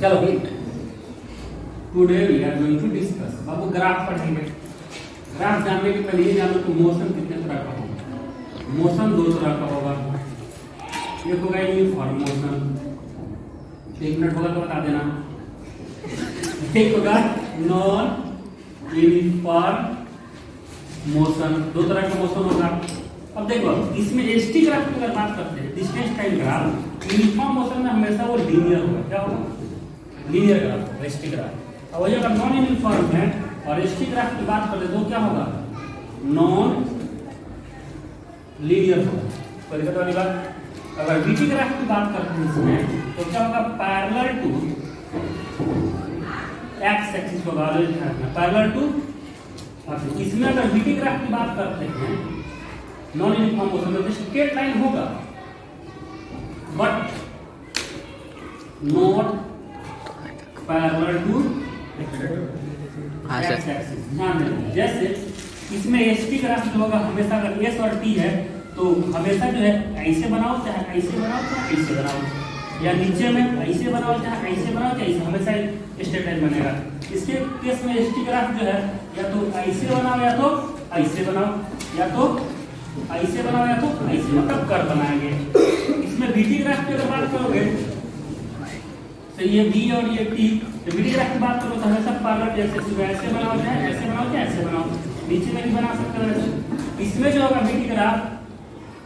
चलो today we are going to discuss. बाबू graph पढ़ेंगे। ग्राफ जानने के पहले ये जानो तो मोशन कितने तरह का होगा। मोशन दो तरह का होगा, एक होगा यूनिफॉर्म मोशन, एक मिनट होगा तो बता देना। एक होगा नॉन यूनिफॉर्म मोशन, दो तरह का मोशन होगा। अब देखो इसमें एसटी ग्राफ की अगर बात करते हैं, distance time graph, uniform motion में हमेशा वो लीनियर होगा। क्या होगा? Linear graph, ST graph. और वही अगर नॉन यूनिफॉर्म है और एसटी ग्राफ की बात करें तो क्या होगा? नॉन लीनियर होगा। कोई दिक्कत वाली बात? अगर बीटी ग्राफ की बात करते हैं इसमें तो क्या होगा? पैरेलल टू एक्स एक्सिस होगा, पैरेलल टू। इसमें अगर बीटी ग्राफ की बात करते हैं नॉन यूनिफॉर्म मोशन में स्ट्रेट लाइन होगा but not parallel to X axis. ध्यान देना, जैसे इसमें एसटी ग्राफ जो होगा हमेशा अगर एस और टी है तो हमेशा जो है ऐसे बनाओ चाहे ऐसे बनाओ चाहे ऐसे बनाओ, या नीचे में ऐसे बनाओ चाहे ऐसे बनाओ चाहे ऐसे, हमेशा स्ट्रेट लाइन बनेगा। इसके केस में एसटी ग्राफ जो है या तो ऐसे बनाओ या तो ऐसे बनाओ, या तो ऐसे बनाओ या तो ऐसे, मतलब कर बनाएंगे। इसमें बीटी ग्राफ की अगर बात करोगे तो ये बी और ये टी, तो बीटी ग्राफ की बात करो तो हमेशा पैरेलल जैसे ऐसे बनाओ चाहे ऐसे बनाओ चाहे ऐसे बनाओ, नीचे में भी बना सकते हो। इसमें जो होगा बीटी ग्राफ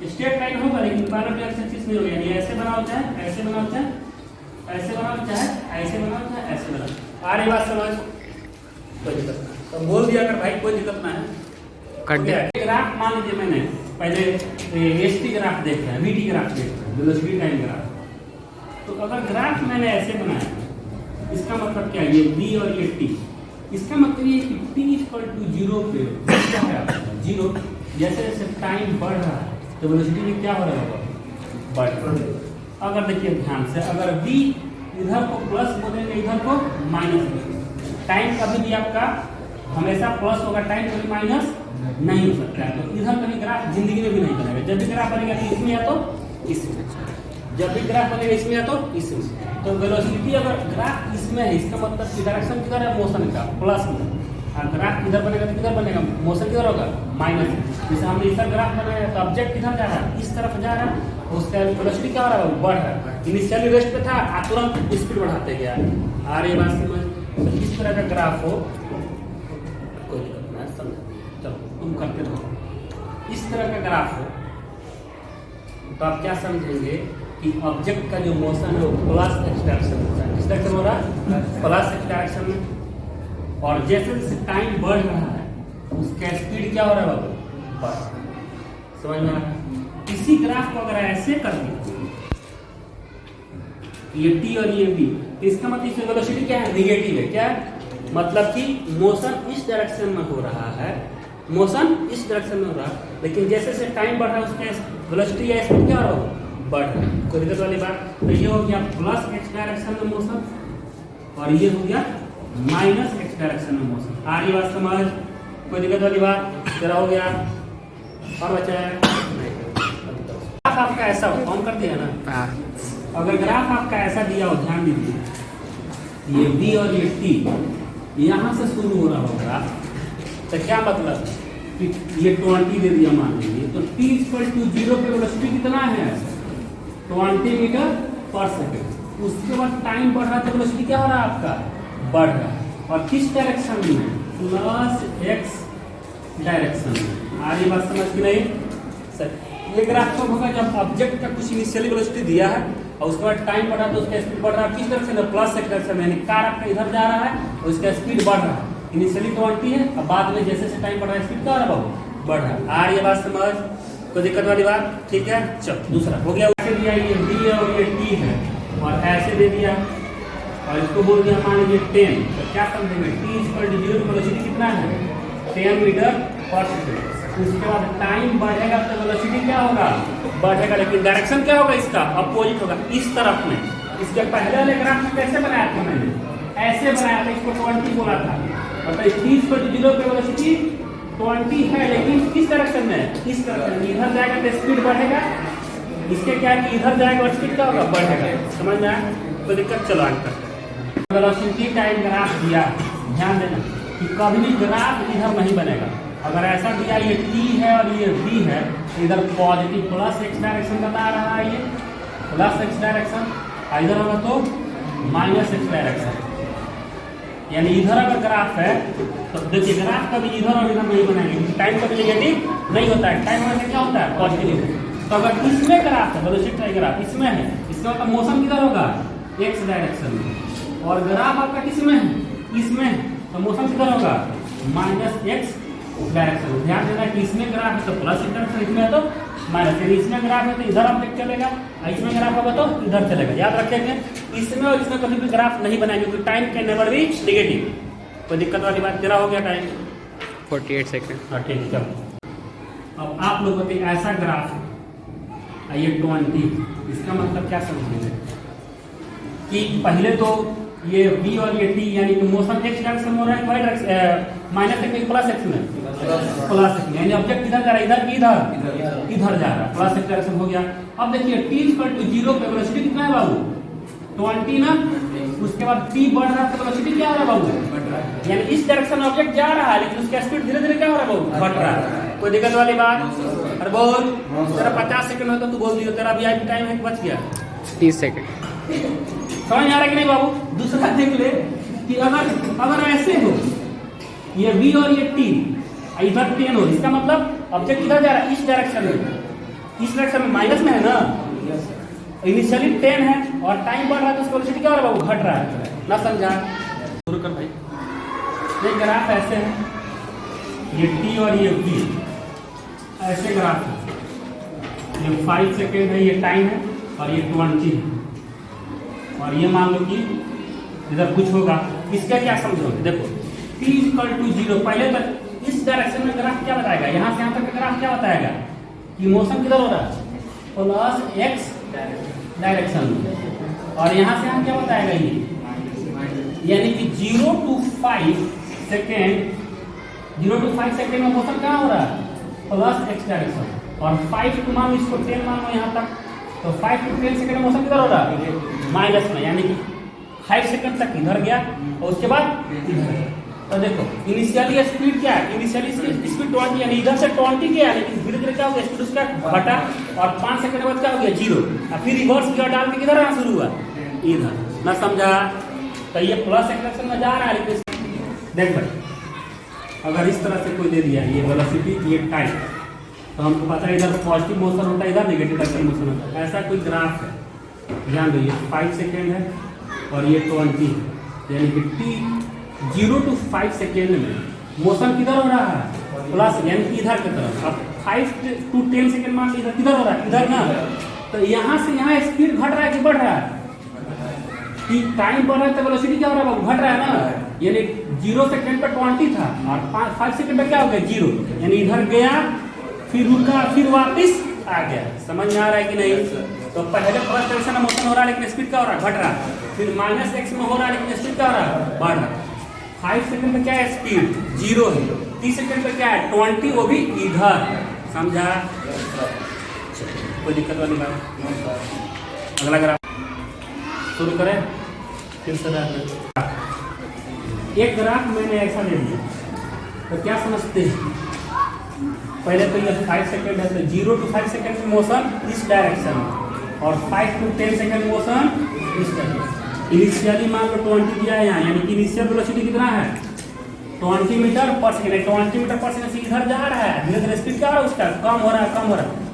स्ट्रेट लाइन होगा लेकिन पैरेलल टू एक्स एक्सिस नहीं होगा, यानी ऐसे बनाओ चाहे ऐसे बनाओ चाहे ऐसे बनाओ चाहे ऐसे बनाओ चाहे ऐसे बनाओ। आ रही बात समझ? कोई दिक्कत ना, तो बोल दिया कर भाई, कोई दिक्कत ना है। ग्राफ मान लीजिए मैंने पहले एसटी ग्राफ देखा है, बीटी ग्राफ देखा है, वेलोसिटी टाइम ग्राफ। तो अगर ग्राफ मैंने ऐसे बनाया इसका मतलब क्या? ये बी और ये टी, इसका मतलब ये कि टी इक्वल टू 0 पे क्या है? 0। जैसे जैसे टाइम बढ़ रहा है तो वेलोसिटी में क्या हो रहा होगा? बढ़ रहा है। अगर देखिए ध्यान से, अगर बी इधर को प्लस बोलेंगे इधर को माइनस बोलेंगे, टाइम कभी भी आपका हमेशा प्लस होगा, टाइम कभी माइनस नहीं हो सकता है। तो इधर कभी ग्राफ जिंदगी में भी नहीं बनेगा। जब भी ग्राफ बनेगा तो इसमें या तो इसमें, जब भी ग्राफ बनेगा इसमें या तो इसमें। तो वेलोसिटी अगर ग्राफ इसमें है इसका मतलब कि डायरेक्शन किधर है? मोशन का, प्लस में। और ग्राफ इधर बनेगा तो किधर बनेगा? मोशन किधर होगा? माइनस। जैसे हमने इधर ग्राफ बनाया तो ऑब्जेक्ट किधर जा रहा है? इस तरफ जा रहा है, उसका वेलोसिटी क्या हो रहा है? बढ़ रहा है। इनिशियली रेस्ट पे था, तुरंत स्पीड बढ़ाते गया। आ रही बात समझ? तो इस तरह का ग्राफ हो, कोई दिक्कत नहीं, समझ? चलो तुम करते रहो। इस तरह का ग्राफ हो तो आप क्या समझेंगे कि ऑब्जेक्ट का जो मोशन है वो प्लस एक्स डायरेक्शन में होता है। किस डायरेक्शन हो रहा है? प्लस एक्स डायरेक्शन में। और जैसे जैसे टाइम बढ़ रहा है उसका स्पीड क्या हो रहा है बाबू? बढ़। समझ में आ रहा है? इसी ग्राफ को अगर ऐसे कर दिया, ये टी और ये बी, इसका मतलब इसमें वेलोसिटी क्या है? निगेटिव है। क्या मतलब कि मोशन इस डायरेक्शन में हो रहा है, मोशन इस डायरेक्शन में हो रहा है, लेकिन जैसे जैसे टाइम बढ़ रहा है उसका वेलोसिटी या स्पीड क्या हो रहा है? बढ़ रहा है। कोई दिक्कत वाली बात? तो ये हो गया प्लस एक्स डायरेक्शन में मोशन और ये हो गया माइनस एक्स डायरेक्शन में मोशन। आ रही बात समझ? कोई दिक्कत वाली बात? तेरा हो गया और बचा है ग्राफ आपका ऐसा हो, कौन कर दिया ना? अगर ग्राफ आपका ऐसा दिया हो, ध्यान दीजिए, ये बी और ये टी यहाँ से शुरू हो रहा होगा, तो क्या मतलब कि ये 20 दे दिया मान लीजिए, तो t इक्वल टू 0 पे वेलोसिटी कितना है? 20 मीटर पर सेकेंड। उसके बाद टाइम बढ़ रहा है तो वेलोसिटी क्या हो रहा है आपका? बढ़ रहा है। और किस डायरेक्शन में? प्लस एक्स डायरेक्शन में। आ रही बात समझ की नहीं? सर ये ग्राफ कब होगा? जब ऑब्जेक्ट का कुछ इनिशियली वेलोसिटी दिया है और उसके बाद टाइम बढ़ रहा है तो उसका स्पीड बढ़ रहा है। किस डायरेक्शन में? प्लस एक्स डायरेक्शन में। यानी कार आपका इधर जा रहा है और उसका स्पीड बढ़ रहा है। इनिशियली 20 है, अब बाद में जैसे जैसे टाइम बढ़ रहा है स्पीड क्या हो रहा है बाबू? बढ़ रहा है। आ रही है बात समझ? कोई दिक्कत वाली बात? ठीक है, चलो दूसरा हो गया। ऐसे दिया ये बी और ये टी है और ऐसे दे दिया और इसको बोल दिया मान लीजिए 10, तो क्या समझेंगे? टी इक्वल टू 0 वेलोसिटी कितना है? 10 मीटर पर सेकेंड। उसके बाद टाइम बढ़ेगा तो वेलोसिटी क्या होगा? बढ़ेगा, लेकिन डायरेक्शन क्या होगा? इसका अपोजिट होगा, इस तरफ में। इसके पहले वाले ग्राफ में कैसे बनाया था मैंने? ऐसे बनाया था, इसको 20 बोला था। मतलब 30 पर 0 पे वेलोसिटी 20 है, लेकिन किस डायरेक्शन में? इस डायरेक्शन में। इधर जाएगा तो स्पीड बढ़ेगा, इसके क्या है कि इधर जाएगा और स्पीड क्या होगा? बढ़ेगा। समझ में आया? कोई दिक्कत? चलो आगे करते हैं। वेलोसिटी टाइम ग्राफ दिया, ध्यान देना कि कभी भी ग्राफ इधर नहीं बनेगा। अगर ऐसा दिया ये t है और ये v है, इधर पॉजिटिव प्लस x डायरेक्शन बता रहा है, ये प्लस x डायरेक्शन, इधर होगा तो माइनस x डायरेक्शन। यानी इधर अगर ग्राफ है तो देखिए ग्राफ कभी इधर और इधर नहीं बनाएंगे, टाइम कभी नेगेटिव नहीं होता है, टाइम हमेशा क्या होता है पॉजिटिव। तो अगर इसमें ग्राफ है, वेलोसिटी ग्राफ इसमें है, इसका मतलब मोशन किधर होगा x डायरेक्शन में, और ग्राफ आपका किसमें है इसमें है, तो मोशन किधर होगा माइनस x डायरेक्शन। ध्यान देना कि इसमें ग्राफ है तो प्लस डायरेक्शन, इसमें है तो माइनस, यानी इसमें ग्राफ है तो इधर ऑब्जेक्ट चलेगा, इसमें ग्राफ होगा तो इधर चलेगा। याद रखेंगे इसमें और इसमें कभी भी ग्राफ नहीं बनाएंगे क्योंकि time can never be negative. कोई दिक्कत वाली बात, तेरा हो गया टाइम 48 सेकंड। हाँ ठीक है। चलो अब आप लोगों के ऐसा ग्राफ है ये 20, इसका मतलब क्या समझेंगे कि पहले तो ये v और ये t यानी कि मोशन x डायरेक्शन हो रहा है, y direction minus x plus x में प्लस x, यानी ऑब्जेक्ट किधर जा रहा है इधर इधर जा रहा है, प्लस x डायरेक्शन हो गया। अब देखिए t इक्वल टू 0 पे वेलोसिटी कितना है बाबू 20 ना, उसके बाद t बढ़ रहा है तो वेलोसिटी क्या हो रहा है बाबू, यानी इस डायरेक्शन में ऑब्जेक्ट जा रहा है लेकिन उसका स्पीड धीरे धीरे क्या हो रहा है बाबू घट रहा है। कोई दिक्कत वाली बात? अरे बोल, तेरा 50 सेकंड होता तू बोल दियो, तेरा वीआईपी टाइम है बच गया 30 सेकंड। समझ आ रहा है कि नहीं बाबू? दूसरा देख ले कि अगर ऐसे हो ये v और ये t इधर 10 हो, इसका मतलब ऑब्जेक्ट किधर जा रहा है इस डायरेक्शन में, इस डायरेक्शन में माइनस में है ना, इनिशियली 10 है और टाइम बढ़ रहा है तो उसकी वेलोसिटी क्या हो रहा है बाबू घट रहा है ना, समझा? शुरू कर भाई। ये ग्राफ ऐसे है, ये t और ये v ऐसे ग्राफ है, ये 5 सेकेंड है ये टाइम है और ये 20 है, और ये मान लो कि इधर कुछ होगा, इसका क्या समझोगे? देखो t इक्वल टू 0, पहले तक इस डायरेक्शन में ग्राफ क्या बताएगा, यहाँ से यहाँ तक का ग्राफ क्या बताएगा कि मोशन किधर हो रहा है प्लस x डायरेक्शन में, और यहाँ से यहाँ क्या बताएगा ये, यानी कि 0 to 5 सेकेंड में मोशन क्या हो रहा है प्लस x डायरेक्शन, और 5 to मान इसको 10 मान लो यहाँ तक, तो 5 to 10 सेकेंड में मोशन किधर हो रहा है माइनस में, यानी कि 5 सेकंड तक इधर गया और उसके बाद इधर। तो देखो इनिशियली स्पीड क्या है, इनिशियली स्पीड 20 यानी इधर से 20 किया, लेकिन धीरे धीरे क्या हो गया स्पीड उसका घटा, और 5 सेकंड बाद क्या हो गया 0, और फिर रिवर्स गियर डाल के किधर आना शुरू हुआ इधर, ना समझा? तो ये प्लस एक्सेलेरेशन में जा रहा है, लेकिन देख भाई अगर इस तरह से कोई दे दिया ये वेलोसिटी ये टाइम, तो हमको पता है इधर पॉजिटिव मोशन होता है इधर नेगेटिव मोशन होता है। ऐसा कोई ग्राफ है, ध्यान दो, ये 5 सेकेंड है और ये 20 है, यानी कि t 0 to 5 सेकेंड में मोशन किधर हो रहा है प्लस, यानी कि इधर की तरफ। अब 5 to 10 सेकेंड मान लीजिए किधर हो रहा है इधर ना, तो यहाँ से यहाँ स्पीड घट रहा है कि बढ़ रहा है, कि टाइम बढ़ रहा है तो वेलोसिटी क्या हो रहा है घट रहा है ना, यानी 0 सेकेंड पर 20 था और 5 सेकेंड पर क्या हो गया 0, यानी इधर गया फिर रुका फिर वापस आ गया। समझ में आ रहा है कि नहीं? तो पहले प्लस डायरेक्शन में मोशन हो रहा है लेकिन स्पीड क्या हो रहा है घट रहा है, फिर माइनस x में हो रहा है लेकिन स्पीड क्या हो रहा है बढ़ रहा है। 5 सेकंड पे क्या है स्पीड 0 है, 30 सेकंड पे क्या है 20, वो भी इधर, समझा? कोई दिक्कत वाली बात? अगला ग्राफ शुरू करें फिर से। एक ग्राफ मैंने ऐसा ले लिया तो क्या समझते हैं, पहले तो ये 5 सेकंड है तो 0 to 5 सेकंड में मोशन इस डायरेक्शन में, और 5 to 10 सेकंड मोशन इस डायरेक्शन। इनिशियली मान लो 20 दिया है यहाँ, यानी कि इनिशियल वेलोसिटी कितना है 20 मीटर पर सेकंड, 20 मीटर पर सेकंड से इधर जा रहा है, धीरे धीरे स्पीड क्या हो रहा है उसका कम हो रहा है।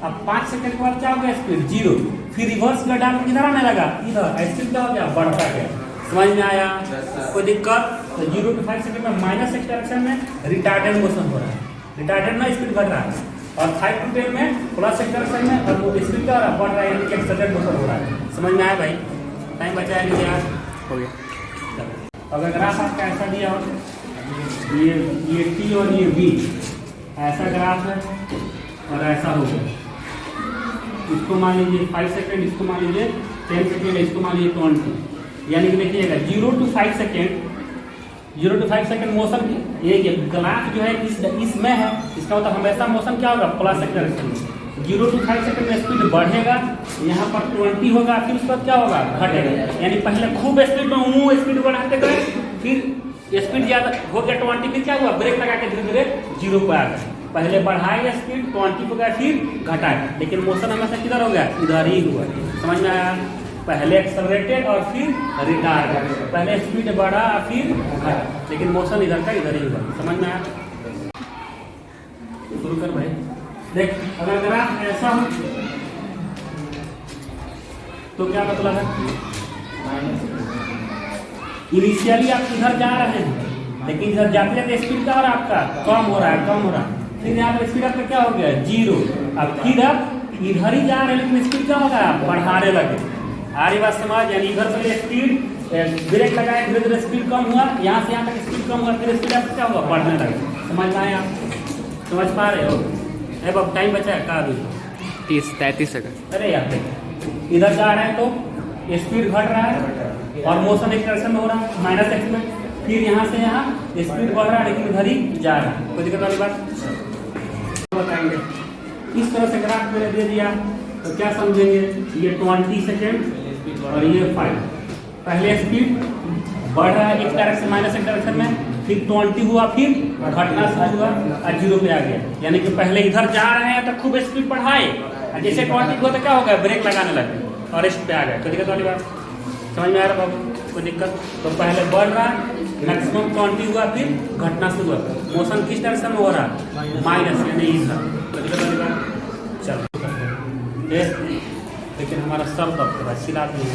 अब 5 सेकंड के बाद क्या हो गया स्पीड 0, फिर रिवर्स में डाल किधर आने लगा इधर, स्पीड क्या हो गया बढ़ता गया। समझ में आया? कोई दिक्कत? तो 0 to 5 सेकंड में माइनस x डायरेक्शन में रिटार्डेड मोशन हो रहा है, रिटार्डेड ना स्पीड घट रहा है, और 5 to 10 में प्लस x डायरेक्शन में और वो स्पीड क्या हो रहा है बढ़ रहा है, यानी कि एक्सेलरेटेड मोशन हो रहा है। समझ में आया भाई? टाइम बचाया नहीं यार, हो गया। अगर ग्राफ आपका ऐसा दिया हो, ये t और ये v ऐसा ग्राफ है और ऐसा होगा, इसको मान लीजिए 5 सेकंड, इसको मान लीजिए 10 सेकंड, इसको मान लीजिए 20, यानी कि देखिएगा 0 to 5 second, 0 to 5 second motion ये ग्राफ जो है इसमें है, इसका मतलब हमेशा मोशन क्या होगा प्लस एक्स डायरेक्शन में, 0 to 5 सेकंड में स्पीड बढ़ेगा, यहाँ पर 20 होगा, फिर उसके बाद क्या होगा, घटेगा। यानी पहले खूब स्पीड में स्पीड बढ़ाते गए, फिर स्पीड ज़्यादा हो गया 20, फिर क्या हुआ, ब्रेक लगा के धीरे धीरे 0 पर आ गए। पहले बढ़ाए स्पीड 20 हो गया, फिर घटाए, लेकिन मोशन हमेशा किधर हो गया, इधर ही हुआ। समझ में आया? पहले एक्सेलरेटेड और फिर रिटार्ड, पहले स्पीड बढ़ा फिर घटा, लेकिन मोशन इधर का इधर ही हुआ। समझ में आया? शुरू कर भाई। देख, अगर ग्राफ ऐसा हो तो क्या मतलब है, इनिशियली आप इधर जा रहे हैं, लेकिन इधर जाते जाते स्पीड क्या हो रहा है, आपका कम हो रहा है, कम हो रहा है। फिर यहाँ पर स्पीड आपका क्या हो गया, 0। अब फिर आप इधर ही जा रहे हैं, लेकिन स्पीड क्या होगा, बढ़ाने लगे। आ रही बात समझ? यानी इधर पहले स्पीड ब्रेक लगाए, धीरे धीरे स्पीड कम हुआ, यहाँ से यहाँ तक स्पीड कम हुआ, फिर स्पीड आपका क्या होगा, बढ़ने लगे। समझ में आया? समझ पा रहे हो? अब टाइम बचा है का अभी, 30-33 सेकंड। अरे यार देख, इधर जा रहे हैं तो स्पीड घट रहा है और मोशन एक डायरेक्शन में हो रहा है माइनस एक्स में, फिर यहाँ से यहाँ स्पीड बढ़ रहा है, लेकिन इधर ही जा रहा है। कोई दिक्कत वाली बात बताएंगे। इस तरह से ग्राफ मैंने दे दिया तो क्या समझेंगे, ये 20 सेकेंड और ये 5। पहले स्पीड बढ़ रहा है एक डायरेक्शन माइनस एक डायरेक्शन में, फिर 20 हुआ, फिर घटना शुरू हुआ और 0 पे आ गया। यानी कि पहले इधर जा रहे हैं तो खूब स्पीड बढ़ाए, जैसे 20 हुआ तो क्या हो गया, ब्रेक लगाने लगे और इस पे आ गया। कोई दिक्कत वाली बात समझ में आ रहा बाबू? कोई दिक्कत? तो पहले बढ़ रहा, मैक्सिमम 20 हुआ, फिर घटना शुरू हुआ। मोशन किस डायरेक्शन में हो रहा है, माइनस, यानी इधर। कोई दिक्कत वाली बात? चलो, लेकिन हमारा सर दर्द कर रहा है, सिला